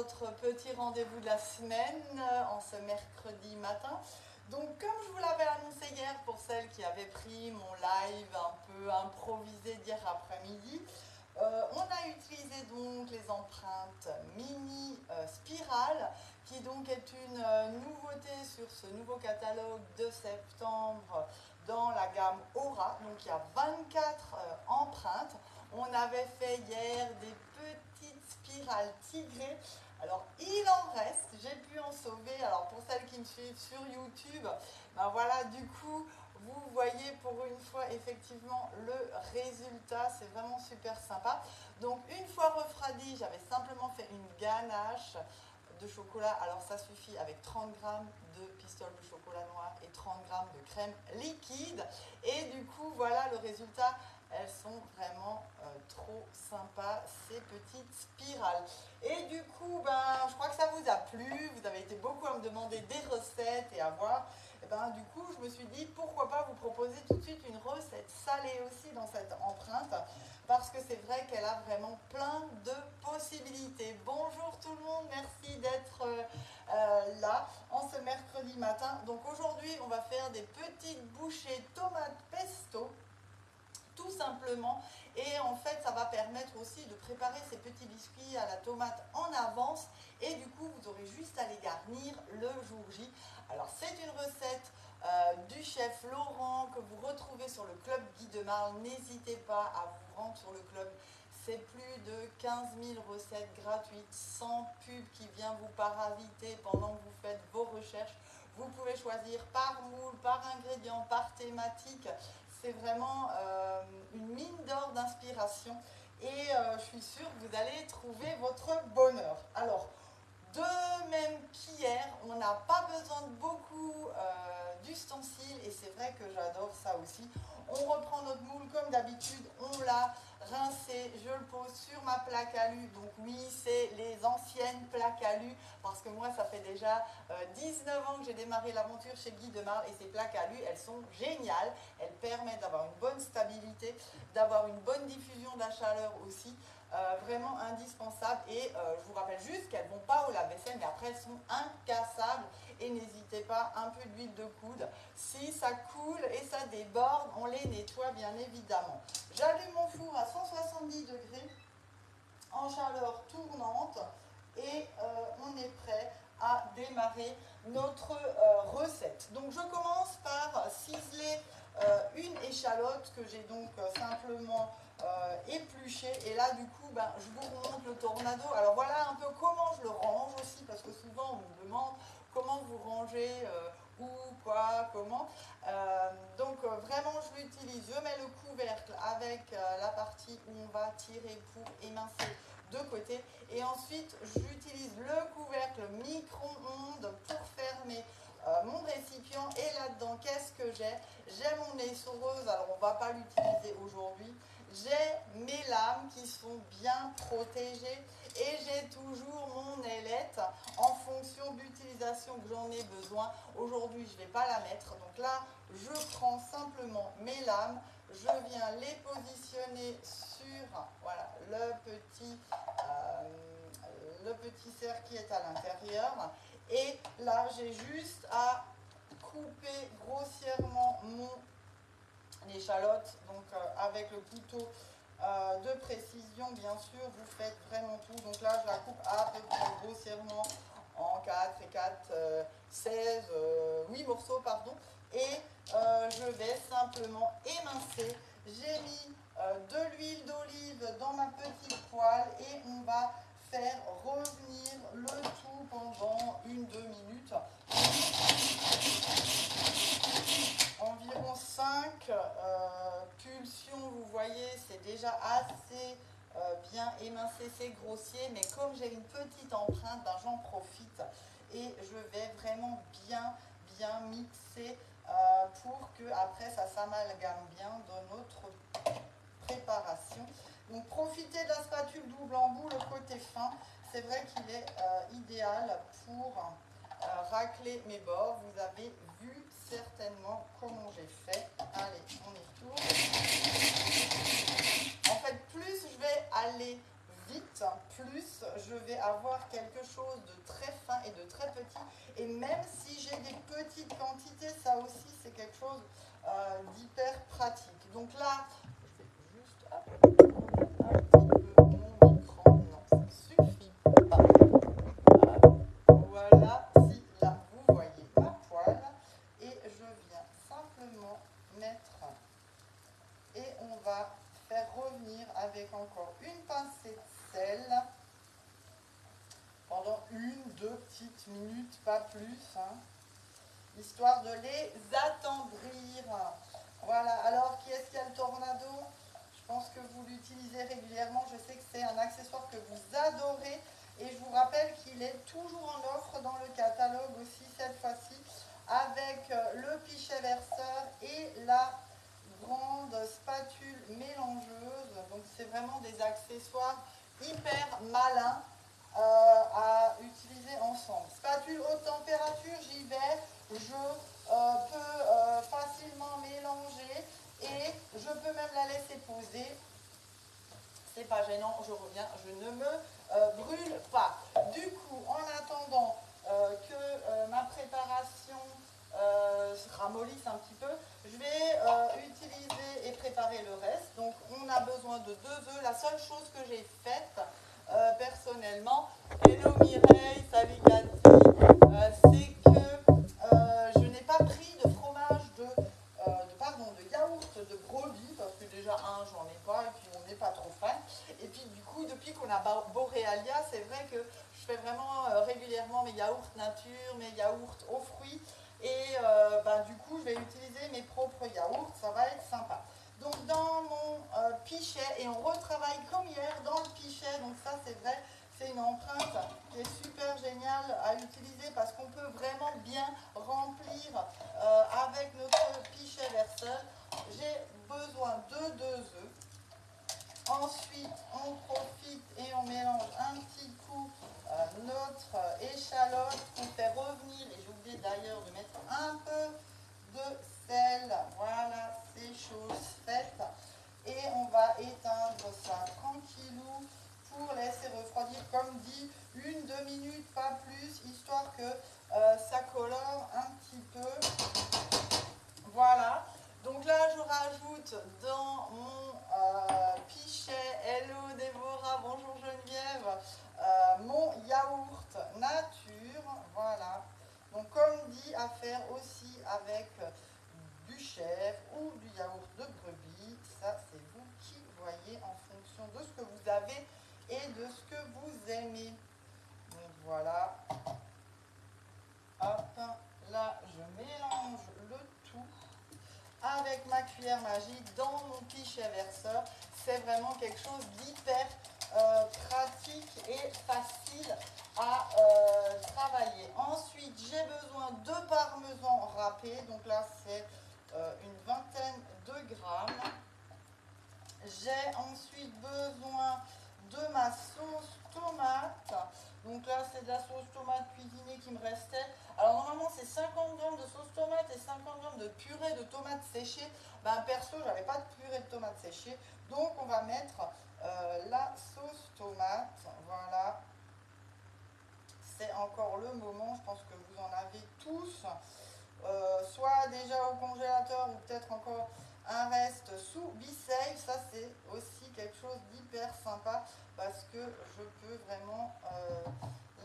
votre petit rendez-vous de la semaine en ce mercredi matin. Donc comme je vous l'avais annoncé hier pour celles qui avaient pris mon live un peu improvisé d'hier après-midi, on a utilisé donc les empreintes mini spirale qui donc est une nouveauté sur ce nouveau catalogue de septembre dans la gamme Aura. Donc il y a 24 empreintes. On avait fait hier des petites spirales tigrées. Alors il en reste, j'ai pu en sauver. Alors pour celles qui me suivent sur YouTube, ben voilà, du coup vous voyez pour une fois effectivement le résultat, c'est vraiment super sympa. Donc une fois refroidi, j'avais simplement fait une ganache de chocolat. Alors ça suffit avec 30 g de pistoles de chocolat noir et 30 g de crème liquide. Et du coup voilà le résultat. Elles sont vraiment trop sympas, ces petites spirales. Et du coup, je crois que ça vous a plu. Vous avez été beaucoup à me demander des recettes et à voir. Et du coup, je me suis dit, pourquoi pas vous proposer tout de suite une recette salée aussi dans cette empreinte. Parce que c'est vrai qu'elle a vraiment plein de possibilités. Bonjour tout le monde, merci d'être là en ce mercredi matin. Donc aujourd'hui, on va faire des petites bouchées tomates pesto. Tout simplement, et en fait ça va permettre aussi de préparer ces petits biscuits à la tomate en avance et du coup vous aurez juste à les garnir le jour J. Alors c'est une recette du chef Laurent que vous retrouvez sur le club Guy de Marle. N'hésitez pas à vous rendre sur le club, c'est plus de 15 000 recettes gratuites sans pub qui vient vous parasiter pendant que vous faites vos recherches. Vous pouvez choisir par moule, par ingrédient, par thématique. C'est vraiment une mine d'or d'inspiration et je suis sûre que vous allez trouver votre bonheur. Alors, de même qu'hier, on n'a pas besoin de beaucoup d'ustensiles et c'est vrai que j'adore ça aussi. On reprend notre moule comme d'habitude, on l'a rincé, je le pose sur ma plaque alu. Donc oui, c'est les anciennes plaques alu parce que moi ça fait déjà 19 ans que j'ai démarré l'aventure chez Guy de Marle et ces plaques alu, elles sont géniales. Elles permettent d'avoir une bonne stabilité, d'avoir une bonne diffusion de la chaleur aussi. Vraiment indispensable et je vous rappelle juste qu'elles ne vont pas au lave-vaisselle mais après elles sont incassables et n'hésitez pas, un peu d'huile de coude, si ça coule et ça déborde, on les nettoie bien évidemment. J'allume mon four à 170 degrés en chaleur tournante et on est prêt à démarrer notre recette. Donc je commence par ciseler une échalote que j'ai donc simplement épluchée et là du coup je vous remonte le tornado. Alors voilà un peu comment je le range aussi parce que souvent on me demande comment vous rangez, où, quoi, comment. Donc vraiment je l'utilise, je mets le couvercle avec la partie où on va tirer pour émincer de côté et ensuite j'utilise le couvercle micro-ondes pour fermer mon récipient et là-dedans qu'est-ce que j'ai mon essoreuse, alors on ne va pas l'utiliser aujourd'hui, j'ai mes lames qui sont bien protégées et j'ai toujours mon ailette en fonction de l'utilisation que j'en ai besoin. Aujourd'hui je ne vais pas la mettre, donc là je prends simplement mes lames, je viens les positionner sur voilà, le petit cercle qui est à l'intérieur et là j'ai juste à couper grossièrement mon échalote donc avec le couteau de précision bien sûr, vous faites vraiment tout, donc là je la coupe à peu près grossièrement en 4 et 4, 16, 8 morceaux pardon et je vais simplement émincer. J'ai mis de l'huile d'olive dans ma petite poêle et on va faire revenir le tout pendant 1-2 minutes. Environ 5 pulsions, vous voyez, c'est déjà assez bien émincé, c'est grossier, mais comme j'ai une petite empreinte, j'en profite et je vais vraiment bien mixer pour que après ça s'amalgame bien dans notre préparation. Donc profitez de la spatule double embout, le côté fin, c'est vrai qu'il est idéal pour racler mes bords. Vous avez vu certainement comment j'ai fait. Allez, on y retourne. En fait, plus je vais aller vite, plus je vais avoir quelque chose de très fin et de très petit. Et même si j'ai des petites quantités, ça aussi c'est quelque chose d'hyper pratique. Donc là, je vais juste un petit peu mon écran. Non, ça ne suffit pas. Voilà, si là vous voyez ma poêle. Et je viens simplement mettre, et on va faire revenir avec encore une pincée de sel pendant 1-2 petites minutes, pas plus, hein, histoire de les attendrir. Voilà, alors qui est-ce qui a le tornado? Je pense que vous l'utilisez régulièrement, je sais que c'est un accessoire que vous adorez, et je vous rappelle qu'il est toujours en offre dans le catalogue aussi cette fois-ci, avec le pichet verseur et la grande spatule mélangeuse. Donc c'est vraiment des accessoires hyper malins à utiliser ensemble. Spatule haute température, j'y vais, je peux facilement mélanger et je peux même la laisser poser. C'est pas gênant, je reviens, je ne me brûle pas. Du coup, en attendant que ma préparation se ramollisse un petit peu, je vais utiliser et préparer le reste. Donc, on a besoin de 2 œufs. La seule chose que j'ai faite personnellement, hello Mireille, salut Cathy, c'est que je n'ai pas pris de fromage de yaourt de brebis, parce que déjà, j'en ai pas, et puis on n'est pas trop fan. Et puis du coup, depuis qu'on a Borealia, c'est vrai que je fais vraiment régulièrement mes yaourts nature, mes yaourts aux fruits, et du coup, je vais utiliser mes propres yaourts, ça va être sympa. Donc dans mon pichet, et on retravaille comme hier dans le pichet, donc ça c'est vrai, c'est une empreinte qui est super géniale à utiliser parce qu'on peut vraiment bien remplir avec notre pichet verseur. J'ai besoin de 2 œufs. Ensuite, on profite et on mélange un petit coup notre échalote qu'on fait revenir. Et j'ai oublié d'ailleurs de mettre un peu de sel. Voilà, c'est chose faite. Et on va éteindre ça tranquillou pour laisser refroidir, comme dit, 1-2 minutes, pas plus, histoire que ça colore un petit peu. Voilà. Donc là, je rajoute dans mon pichet, hello Déborah, bonjour Geneviève, mon yaourt nature. Voilà. Donc comme dit, à faire aussi avec du chèvre ou du yaourt de brebis. Ça, c'est vous qui voyez en fonction de ce que vous avez et de ce que vous aimez. Donc voilà. Hop, là, je mélange le tout avec ma cuillère magique dans mon pichet verseur. C'est vraiment quelque chose d'hyper pratique et facile à travailler. Ensuite, j'ai besoin de parmesan râpé. Donc là, c'est une vingtaine de grammes. J'ai ensuite besoin de ma sauce tomate. Donc là, c'est de la sauce tomate cuisinée qui me restait. Alors normalement, c'est 50 grammes de sauce tomate et 50 grammes de purée de tomates séchées. Perso, j'avais pas de purée de tomates séchées. Donc on va mettre la sauce tomate. Voilà. C'est encore le moment. Je pense que vous en avez tous. Soit déjà au congélateur ou peut-être encore un reste sous B-Save. Ça, c'est aussi quelque chose d'hyper sympa parce que je peux vraiment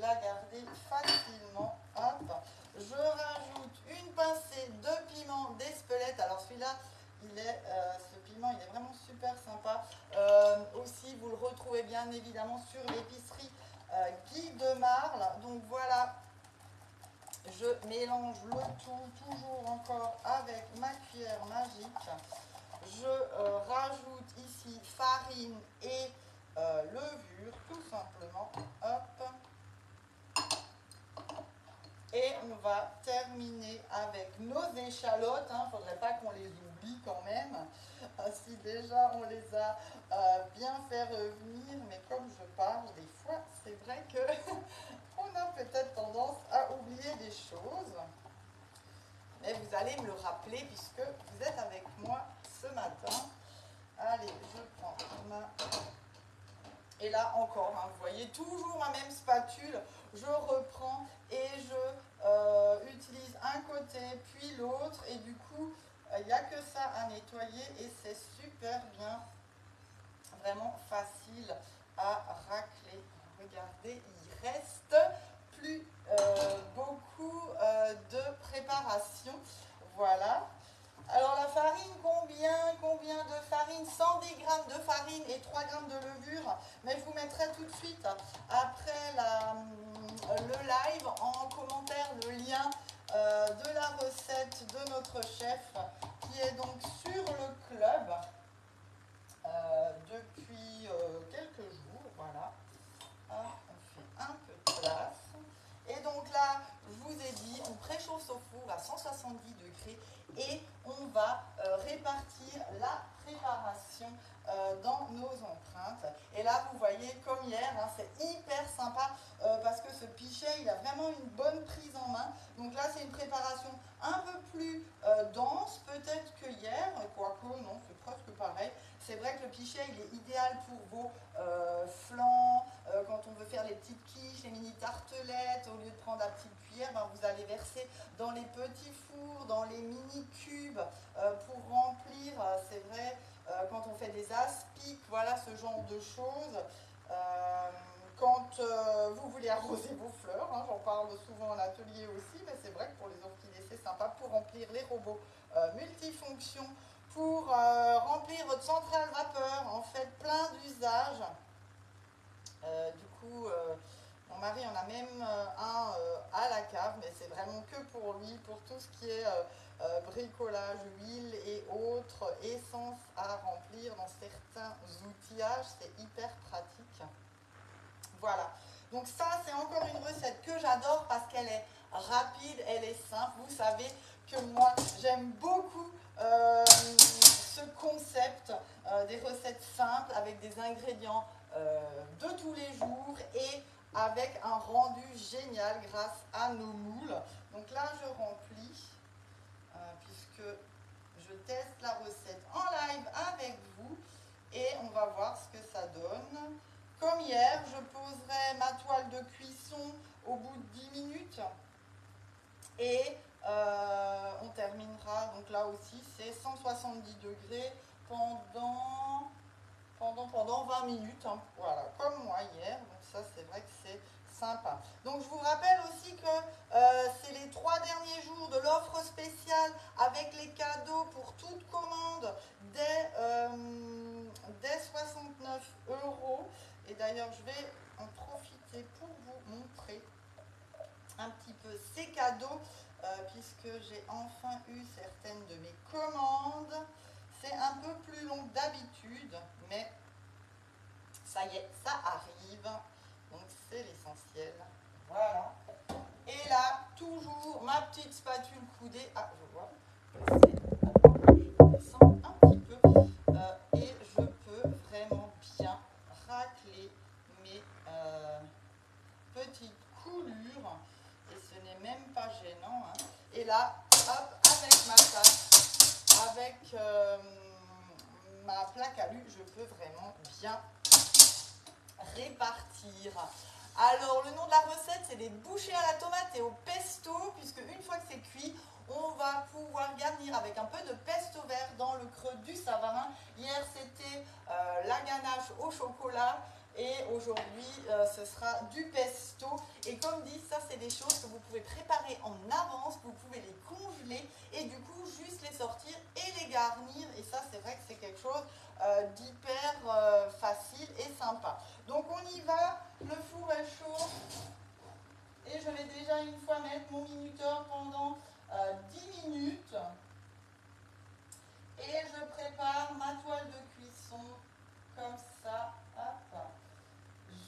la garder facilement. Hop. Je rajoute une pincée de piment d'Espelette. Alors celui-là, ce piment, il est vraiment super sympa. Aussi, vous le retrouvez bien évidemment sur l'épicerie Guy de Marle. Donc voilà. Je mélange le tout, toujours encore avec ma cuillère magique. Je rajoute ici farine et levure, tout simplement. Hop. Et on va terminer avec nos échalotes. Il ne faudrait pas qu'on les oublie quand même. Si déjà on les a bien fait revenir. Mais comme je parle, des fois, c'est vrai que on a peut-être tendance à oublier des choses. Mais vous allez me le rappeler puisque vous êtes avec moi ce matin. Allez, je prends ma Et là encore, hein, vous voyez, toujours ma même spatule, je reprends et je utilise un côté puis l'autre et du coup, il n'y a que ça à nettoyer et c'est super bien, vraiment facile à racler. Regardez, il reste plus beaucoup de préparation. Voilà. Alors la farine, combien de farine? 110 g de farine et 3 g de levure. Mais je vous mettrai tout de suite, après le live, en commentaire, le lien de la recette de notre chef, qui est donc sur le club depuis quelques jours. Voilà. On fait un peu de place. Et donc là, je vous ai dit, on préchauffe au four à 170 degrés et on va répartir la préparation dans nos empreintes. Et là, vous voyez, comme hier, hein, c'est hyper sympa parce que ce pichet, il a vraiment une bonne prise en main. Donc là, c'est une préparation un peu plus dense peut-être que hier, quoique non, c'est presque pareil. C'est vrai que le pichet, il est idéal pour vos flancs, quand on veut faire les petites quiches, les mini tartelettes, au lieu de prendre la petite cuillère, ben vous allez verser dans les petits fours, dans les mini cubes pour remplir, c'est vrai, quand on fait des aspics, voilà ce genre de choses. Quand vous voulez arroser vos fleurs, hein, j'en parle souvent en atelier aussi, mais c'est vrai que pour les orchidées, c'est sympa pour remplir les robots multifonctions, pour remplir votre centrale vapeur, en fait plein d'usages. Du coup, mon mari en a même un à la cave, mais c'est vraiment que pour lui, pour tout ce qui est bricolage, huile et autres essences à remplir dans certains outillages, c'est hyper pratique. Voilà, donc ça c'est encore une recette que j'adore parce qu'elle est rapide, elle est simple. Vous savez que moi j'aime beaucoup ce concept des recettes simples avec des ingrédients de tous les jours et avec un rendu génial grâce à nos moules. Donc là je remplis puisque je teste la recette en live avec vous et on va voir ce que ça donne. Comme hier, je poserai ma toile de cuisson au bout de 10 minutes et on terminera, donc là aussi c'est 170 degrés pendant 20 minutes, hein, voilà, comme moi hier, donc ça c'est vrai que c'est sympa. Donc je vous rappelle aussi que c'est les 3 derniers jours de l'offre spéciale avec les cadeaux pour toute commande dès 69 €. Et d'ailleurs je vais en profiter pour vous montrer un petit peu ces cadeaux puisque j'ai enfin eu certaines de mes commandes. C'est un peu plus long que d'habitude, mais ça y est, ça arrive. Donc c'est l'essentiel. Voilà. Et là, toujours ma petite spatule coudée. Ah, je vois. Je descends un petit peu. Et je peux vraiment bien racler mes petites coulures. Et ce n'est même pas gênant. Hein. Et là, hop, avec ma tasse, avec ma plaque à lu, je peux vraiment bien répartir. Alors le nom de la recette, c'est des bouchées à la tomate et au pesto, puisque une fois que c'est cuit, on va pouvoir garnir avec un peu de pesto vert dans le creux du savarin. Hier c'était la ganache au chocolat et aujourd'hui ce sera du pesto. Et comme dit, ça c'est des choses que vous pouvez préparer en avance, vous pouvez les congeler et du coup juste les sortir et les garnir. Et ça c'est vrai que c'est quelque chose d'hyper facile et sympa. Donc on y va, le four est chaud et je vais déjà une fois mettre mon minuteur pendant 10 minutes et je prépare ma toile de cuisson comme ça. Hop.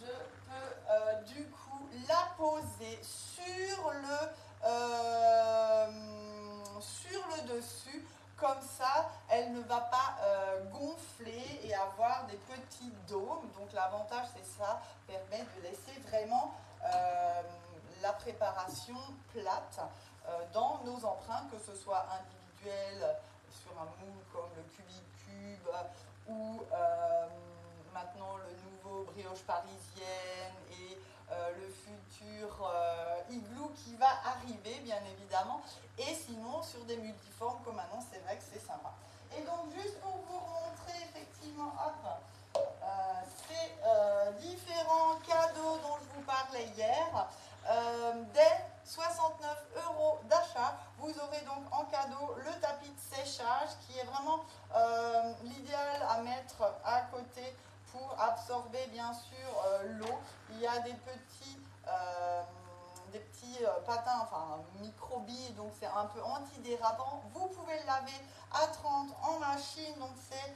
Je peux du coup la poser sur le dessus. Comme ça, elle ne va pas gonfler et avoir des petits dômes. Donc l'avantage, c'est ça, permet de laisser vraiment la préparation plate dans nos empreintes, que ce soit individuelles sur un moule comme le Cubicube ou maintenant le nouveau brioche parisienne et le futur igloo qui va arriver, bien évidemment. Et sinon, sur des multiformes comme maintenant, c'est vrai que c'est sympa. Et donc, juste pour vous montrer, effectivement, hop, ces différents cadeaux dont je vous parlais hier, dès 69 € d'achat, vous aurez donc en cadeau le tapis de séchage qui est vraiment l'idéal à mettre à côté pour absorber bien sûr l'eau. Il y a des petits patins, enfin microbilles, donc c'est un peu antidérapant. Vous pouvez le laver à 30 en machine, donc c'est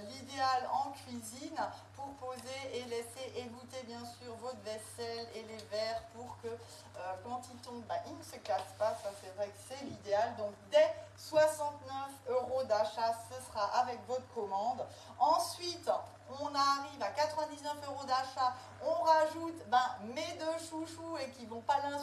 l'idéal en cuisine pour poser et laisser égoutter bien sûr votre vaisselle et les verres pour que quand ils tombent, ils ne se cassent pas. Ça c'est vrai que c'est l'idéal. Donc dès 69 € d'achat, ce sera avec votre commande. Ensuite, on arrive à 99 € d'achat, on rajoute mes deux chouchous et qui vont pas l'un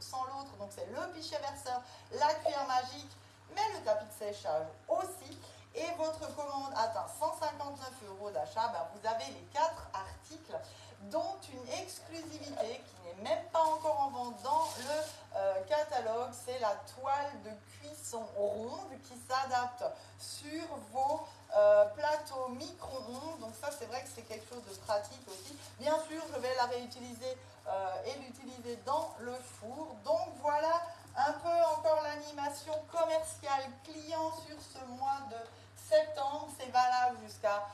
sans l'autre, donc c'est le pichet verseur, la cuillère magique, mais le tapis de séchage aussi. Et votre commande atteint 159 € d'achat, vous avez les 4 articles, dont une exclusivité qui n'est même pas encore en vente dans le catalogue, c'est la toile de cuisson ronde qui s'adapte sur vos plateaux micro-ondes. Donc ça c'est vrai que c'est quelque chose de pratique aussi. Bien sûr je vais la réutiliser et l'utiliser dans le four. Donc voilà un peu encore l'animation commerciale client sur ce mois de septembre. C'est valable jusqu'à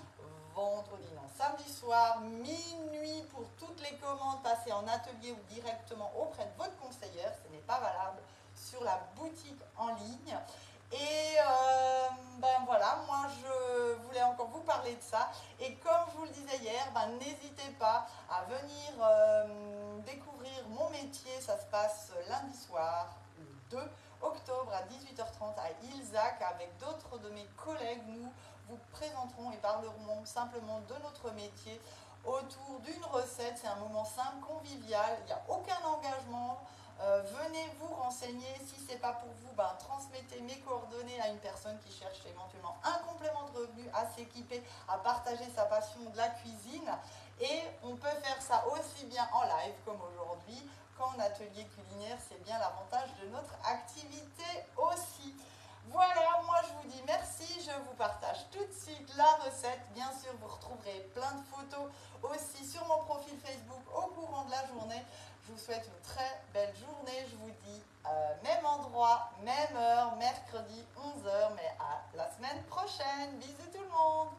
vendredi, non, samedi soir, minuit pour toutes les commandes passées en atelier ou directement auprès de votre conseillère. Ce n'est pas valable sur la boutique en ligne. Et voilà, moi je voulais encore vous parler de ça. Et comme je vous le disais hier, n'hésitez pas à venir découvrir mon métier. Ça se passe lundi soir, le 2 octobre à 18h30 à Ilzac avec d'autres de mes collègues. Nous vous présenterons et parlerons simplement de notre métier autour d'une recette. C'est un moment simple, convivial, il n'y a aucun engagement. Venez vous renseigner. Si ce n'est pas pour vous, transmettez mes coordonnées à une personne qui cherche éventuellement un complément de revenu, à s'équiper, à partager sa passion de la cuisine. Et on peut faire ça aussi bien en live comme aujourd'hui qu'en atelier culinaire. C'est bien l'avantage de notre activité aussi. Voilà, moi je vous dis merci, je vous partage tout de suite la recette. Bien sûr, vous retrouverez plein de photos aussi sur mon profil Facebook au courant de la journée. Je vous souhaite une très belle journée. Je vous dis même endroit, même heure, mercredi 11 h, mais à la semaine prochaine. Bisous tout le monde.